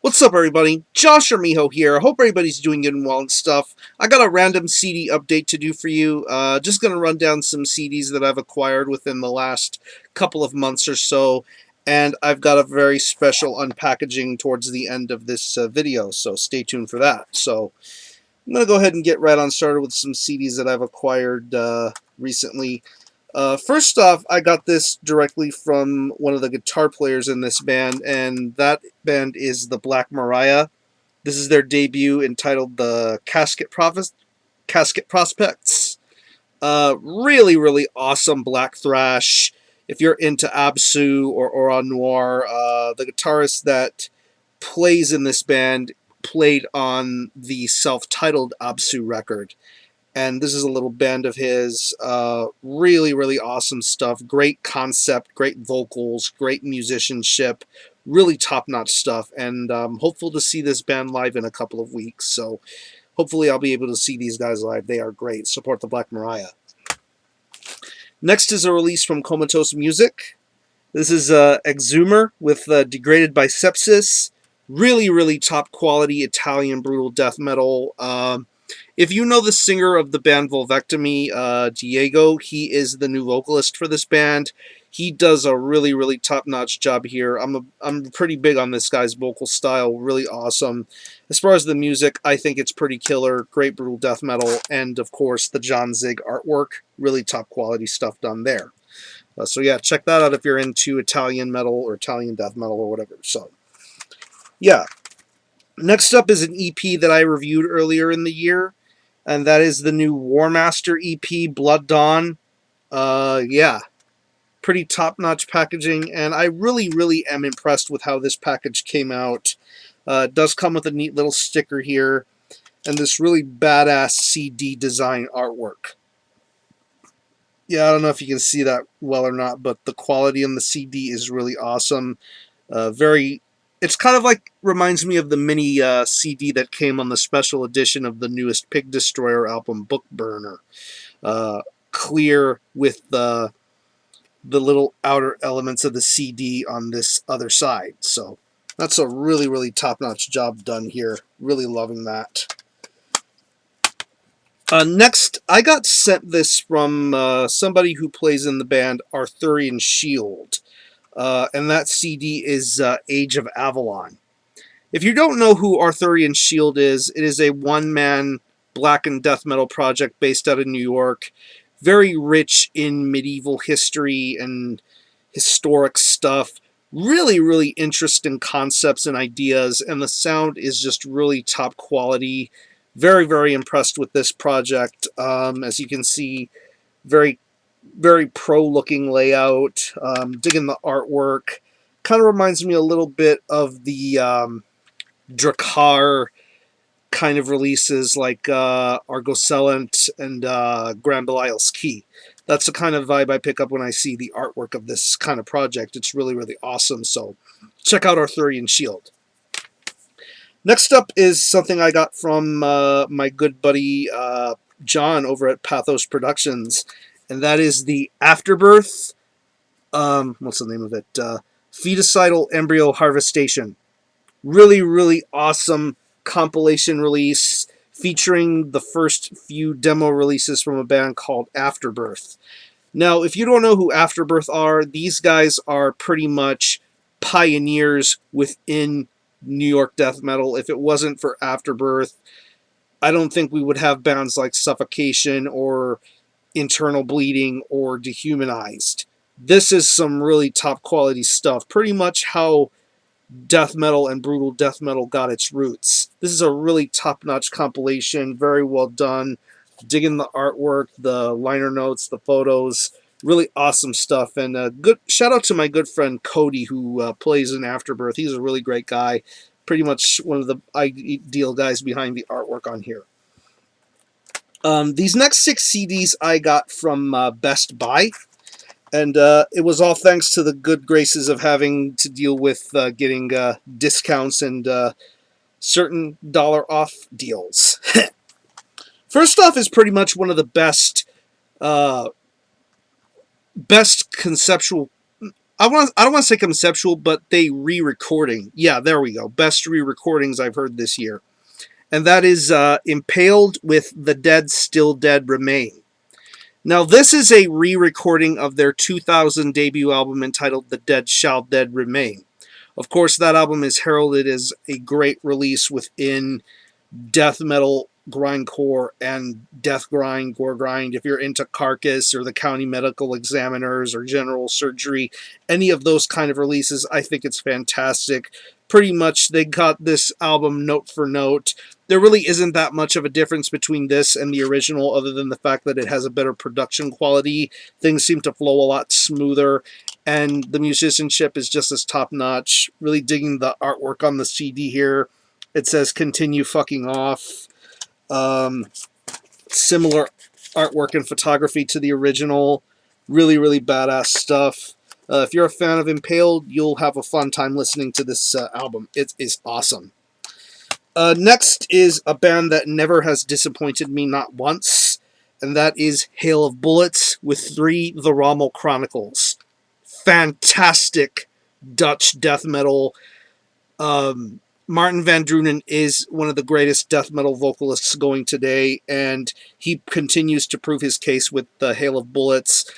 What's up, everybody? Josh or Miho here. I hope everybody's doing good and well and stuff. I got a random CD update to do for you. Just going to run down some CDs that I've acquired within the last couple of months or so. And I've got a very special unpackaging towards the end of this video, so stay tuned for that. So I'm going to go ahead and get right on started with some CDs that I've acquired recently. First off, I got this directly from one of the guitar players in this band, and that band is the Black Mariah. This is their debut entitled The Casket Prospects. Really, really awesome black thrash. If you're into Absu or Aura Noir, the guitarist that plays in this band played on the self-titled Absu record. And this is a little band of his. Really, really awesome stuff. Great concept, great vocals, great musicianship, really top-notch stuff. And I'm hopeful to see this band live in a couple of weeks. So hopefully I'll be able to see these guys live. They are great. Support the Black Mariah. Next is a release from Comatose Music. This is Exhumer with Degraded by Sepsis. Really, really top-quality Italian brutal death metal. If you know the singer of the band Vulvectomy, Diego, he is the new vocalist for this band. He does a really, really top-notch job here. I'm pretty big on this guy's vocal style. Really awesome. As far as the music, I think it's pretty killer. Great brutal death metal. And, of course, the John Zig artwork. Really top-quality stuff done there. So, yeah, check that out if you're into Italian metal or Italian death metal or whatever. So, yeah. Next up is an EP that I reviewed earlier in the year. And that is the new War Master EP, Blood Dawn. Yeah, pretty top-notch packaging, and I really, really am impressed with how this package came out. It does come with a neat little sticker here, and this really badass CD design artwork. Yeah, I don't know if you can see that well or not, but the quality on the CD is really awesome. It's kind of like, reminds me of the mini CD that came on the special edition of the newest Pig Destroyer album, Book Burner. Clear with the little outer elements of the CD on this other side. So that's a really, really top-notch job done here. Really loving that. Next, I got sent this from somebody who plays in the band Arthurian Shield. And that CD is Age of Avalon. If you don't know who Arthurian Shield is, it is a one-man black and death metal project based out of New York. Very rich in medieval history and historic stuff. Really, really interesting concepts and ideas, and the sound is just really top quality. Very, very impressed with this project. As you can see, very pro-looking layout. Digging the artwork. Kind of reminds me a little bit of the Drakkar kind of releases like Argocellant and Grand Belial's Key. That's the kind of vibe I pick up when I see the artwork of this kind of project. It's really, really awesome. So check out Arthurian Shield. Next up is something I got from my good buddy John over at Pathos Productions. And that is the Afterbirth, what's the name of it? Fetucidal Embryo Harvestation. Really, really awesome compilation release featuring the first few demo releases from a band called Afterbirth. Now, if you don't know who Afterbirth are, these guys are pretty much pioneers within New York death metal. If it wasn't for Afterbirth, I don't think we would have bands like Suffocation or Internal Bleeding or Dehumanized. This is some really top quality stuff. Pretty much how death metal and brutal death metal got its roots. This is a really top-notch compilation. Very well done. Digging the artwork, the liner notes, the photos. Really awesome stuff. And good shout out to my good friend Cody, who plays in Afterbirth. He's a really great guy. Pretty much one of the ideal guys behind the artwork on here. These next 6 CDs I got from Best Buy, and it was all thanks to the good graces of having to deal with getting discounts and certain dollar off deals. First off is pretty much one of the best conceptual I don't want to say conceptual, but they re-recording. Yeah, there we go. Best re-recordings I've heard this year. And that is Impaled with The Dead Still Dead Remain. Now, this is a re-recording of their 2000 debut album entitled The Dead Shall Dead Remain. Of course, that album is heralded as a great release within death metal, grindcore, and death grind, gore grind. If you're into Carcass or the County Medical Examiners or General Surgery, any of those kind of releases, I think it's fantastic. Pretty much they got this album note for note. There really isn't that much of a difference between this and the original, other than the fact that it has a better production quality. Things seem to flow a lot smoother, and the musicianship is just as top-notch. Really digging the artwork on the CD here. It says "Continue fucking off." Similar artwork and photography to the original. Really, really badass stuff. If you're a fan of Impaled, you'll have a fun time listening to this album. It is awesome. Next is a band that never has disappointed me, not once, and that is Hail of Bullets with 3 The Rommel Chronicles. Fantastic Dutch death metal. Martin van Drunen is one of the greatest death metal vocalists going today, and he continues to prove his case with the Hail of Bullets.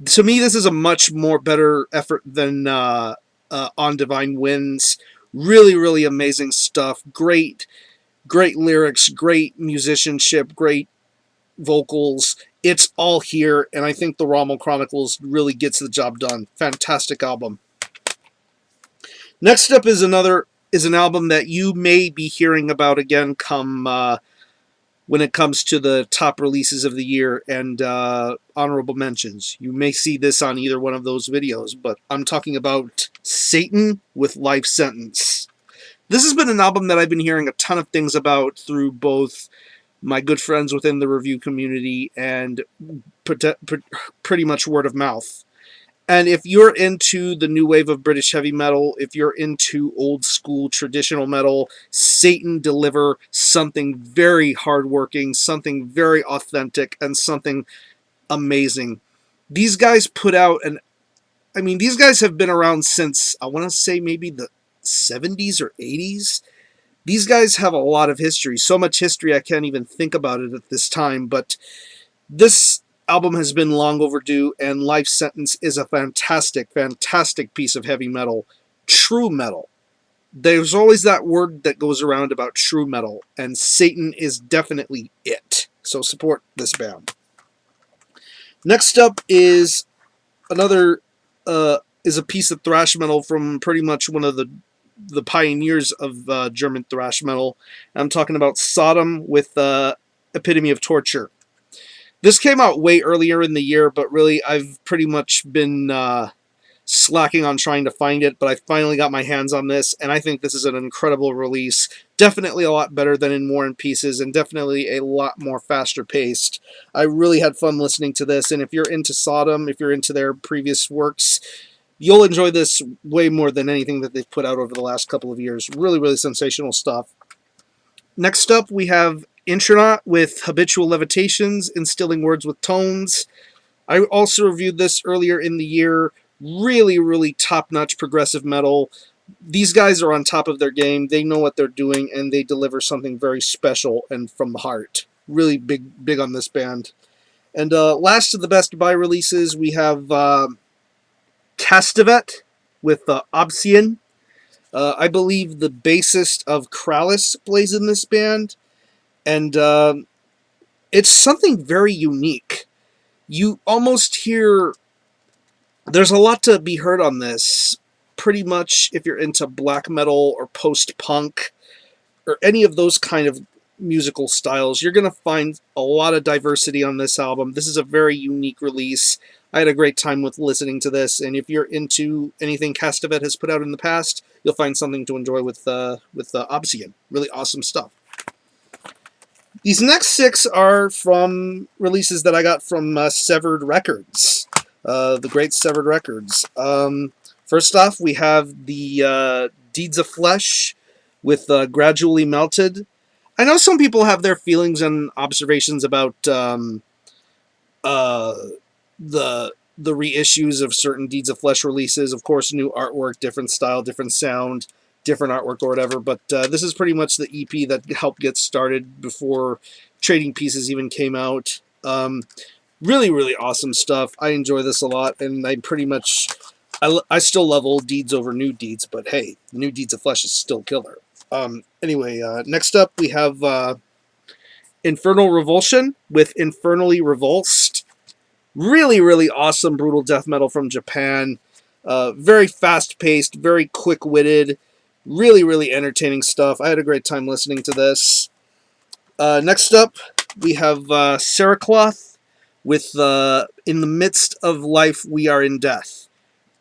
To me, this is a much more better effort than On Divine Winds. Really, really amazing stuff. Great lyrics, great musicianship, great vocals. It's all here, and I think the Rommel Chronicles really gets the job done. Fantastic album. Next up is an album that you may be hearing about again come when it comes to the top releases of the year and honorable mentions. You may see this on either one of those videos, but I'm talking about Satan with Life Sentence. This has been an album that I've been hearing a ton of things about through both my good friends within the review community and pretty much word of mouth. And if you're into the new wave of British heavy metal, if you're into old school traditional metal, Satan deliver something very hardworking, something very authentic, and something amazing. These guys put out these guys have been around since, I want to say maybe the 70s or 80s. These guys have a lot of history. So much history I can't even think about it at this time, but this album has been long overdue, and Life Sentence is a fantastic, fantastic piece of heavy metal. True metal. There's always that word that goes around about true metal, and Satan is definitely it. So support this band. Next up is a piece of thrash metal from pretty much one of the pioneers of German thrash metal. I'm talking about Sodom with Epitome of Torture. This came out way earlier in the year, but really I've pretty much been slacking on trying to find it, but I finally got my hands on this, and I think this is an incredible release. Definitely a lot better than in War and Pieces, and definitely a lot more faster paced. I really had fun listening to this, and if you're into Sodom, if you're into their previous works, you'll enjoy this way more than anything that they've put out over the last couple of years. Really, really sensational stuff. Next up, we have Intronaut with Habitual Levitations, Instilling Words with Tones. I also reviewed this earlier in the year. Really, really top-notch progressive metal. These guys are on top of their game. They know what they're doing, and they deliver something very special and from the heart. Really big on this band. And last of the Best Buy releases, we have Castevet with Obsidian. I believe the bassist of Krallis plays in this band. And it's something very unique. You almost hear... There's a lot to be heard on this. Pretty much if you're into black metal or post-punk or any of those kind of musical styles, you're going to find a lot of diversity on this album. This is a very unique release. I had a great time with listening to this, and if you're into anything Castevet has put out in the past, you'll find something to enjoy with Obsidian. Really awesome stuff. These next 6 are from releases that I got from Severed Records. The great Severed Records. First off, we have the Deeds of Flesh with Gradually Melted. I know some people have their feelings and observations about the the reissues of certain Deeds of Flesh releases. Of course, new artwork, different style, different sound, different artwork or whatever. But this is pretty much the EP that helped get started before Trading Pieces even came out. Really, really awesome stuff. I enjoy this a lot, and I pretty much... I still love old Deeds over new Deeds, but hey, the new Deeds of Flesh is still killer. Anyway, next up we have Infernal Revulsion with Infernally Revulsed. Really, really awesome brutal death metal from Japan. Very fast-paced, very quick-witted, really, really entertaining stuff. I had a great time listening to this. Next up, we have Cerecloth with In the Midst of Life, We Are in Death.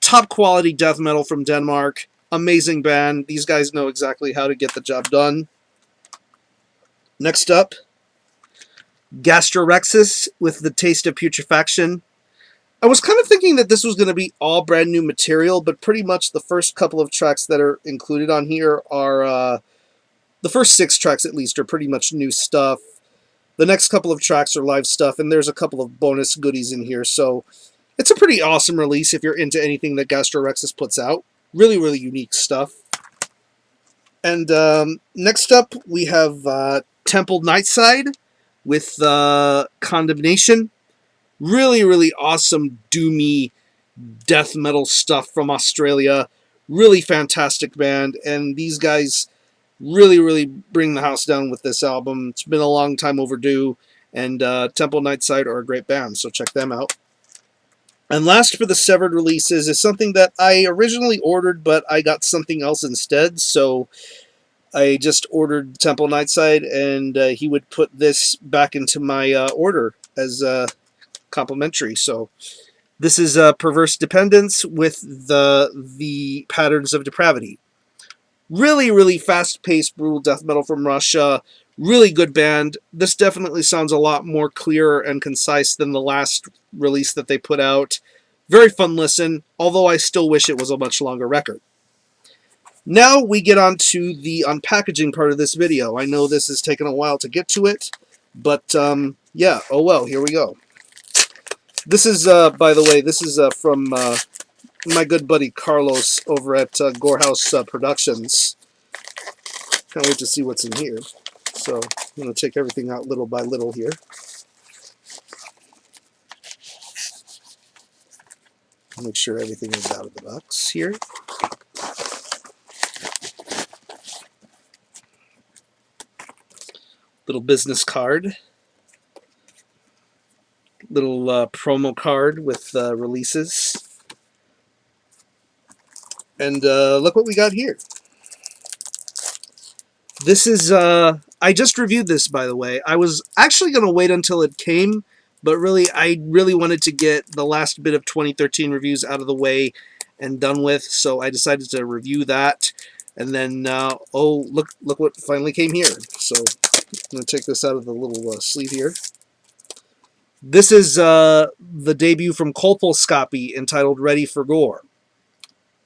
Top quality death metal from Denmark. Amazing band. These guys know exactly how to get the job done. Next up, Gastrorexis with The Taste of Putrefaction. I was kind of thinking that this was going to be all brand new material, but pretty much the first couple of tracks that are included on here are, the first 6 tracks at least are pretty much new stuff. The next couple of tracks are live stuff, and there's a couple of bonus goodies in here, so it's a pretty awesome release if you're into anything that Gastrorexis puts out. Really, really unique stuff. And next up, we have Temple Nightside with Condemnation. Really, really awesome, doomy death metal stuff from Australia. Really fantastic band, and these guys really, really bring the house down with this album. It's been a long time overdue, and Temple Nightside are a great band, so check them out. And last for the Severed releases is something that I originally ordered, but I got something else instead, so I just ordered Temple Nightside, and he would put this back into my order as complimentary. So this is Perverse Dependence with the Patterns of Depravity. Really, really fast-paced brutal death metal from Russia. Really good band. This definitely sounds a lot more clear and concise than the last release that they put out. Very fun listen, although I still wish it was a much longer record. Now we get on to the unpackaging part of this video. I know this has taken a while to get to it, but yeah, oh well, here we go. This is, by the way, this is from my good buddy Carlos over at Gore House Productions. Can't wait to see what's in here. So I'm going to take everything out little by little here. Make sure everything is out of the box here. Little business card. Little promo card with releases. And look what we got here. This is, I just reviewed this, by the way. I was actually going to wait until it came, but really, I really wanted to get the last bit of 2013 reviews out of the way and done with, so I decided to review that. And then, oh, look what finally came here. So I'm going to take this out of the little sleeve here. This is the debut from Kolpolskapi entitled Ready for Gore.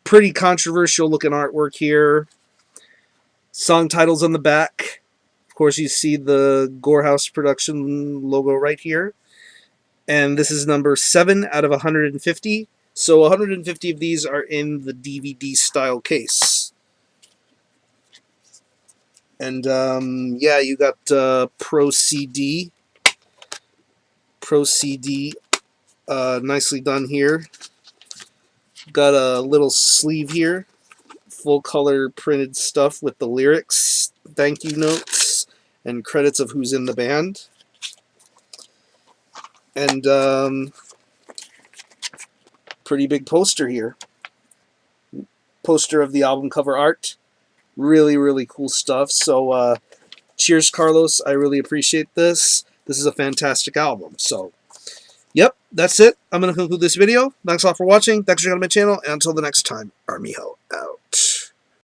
Pretty controversial looking artwork here. Song titles on the back. Of course, you see the Gore House Production logo right here. And this is number 7 out of 150. So 150 of these are in the DVD style case. And yeah, you got Pro CD. Pro CD, nicely done here. Got a little sleeve here. Full color printed stuff with the lyrics, thank you notes, and credits of who's in the band. And pretty big poster here. Poster of the album cover art. Really, really cool stuff. So cheers, Carlos. I really appreciate this. This is a fantastic album. So, yep, that's it. I'm going to conclude this video. Thanks a lot for watching. Thanks for checking out my channel. And until the next time, Armijo out.